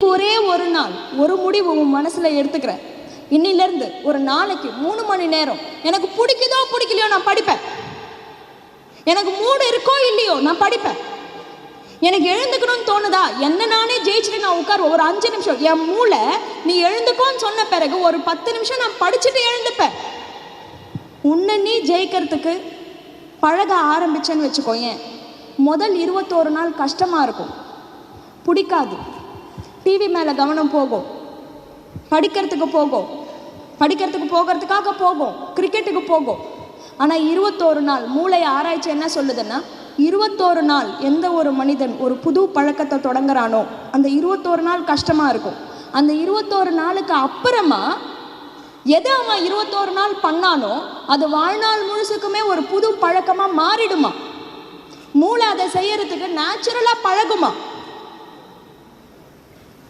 ஒரே ஒரு நாள் ஒரு முடிவு உன் மனசுல எடுத்துக்கிற. இன்னிலிருந்து ஒரு நாளைக்கு 3 மணி நேரம் எனக்கு பிடிக்குதோ பிடிக்கலையோ நான் படிப்பேன். எனக்கு மூடு இருக்கோ இல்லையோ நான் படிப்பேன். எனக்கு எழுந்துக்கணும்னு தோணுதா, என்ன நானே ஜெயிச்சுட்டு நான் உட்காருவேன். ஒரு 5 நிமிஷம் என் மூளை நீ எழுந்துக்கோன்னு சொன்ன பிறகு ஒரு 10 நிமிஷம் நான் படிச்சுட்டு எழுந்துப்பேன். உன்னை நீ ஜெயிக்கிறதுக்கு பழக ஆரம்பிச்சேன்னு வச்சுக்கோயேன். முதல் 21 நாள் கஷ்டமாக இருக்கும், பிடிக்காது, டிவி மேலே கவனம் போகும், படிக்கிறதுக்கு போகிறதுக்காக போகும், கிரிக்கெட்டுக்கு போகும். ஆனால் 21 நாள் மூளை ஆராய்ச்சி என்ன சொல்லுதுன்னா, 21 நாள் எந்த ஒரு மனிதன் ஒரு புது பழக்கத்தை தொடங்குறானோ அந்த 21 நாள் கஷ்டமாக இருக்கும். அந்த 21 நாளுக்கு அப்புறமா எதை அவன் 21 நாள் பண்ணானோ அது வாழ்நாள் முழுசுக்குமே ஒரு புது பழக்கமாக மாறிடுமா. மூளை அதை செய்யறதுக்கு நேச்சுரலாக பழகுமா.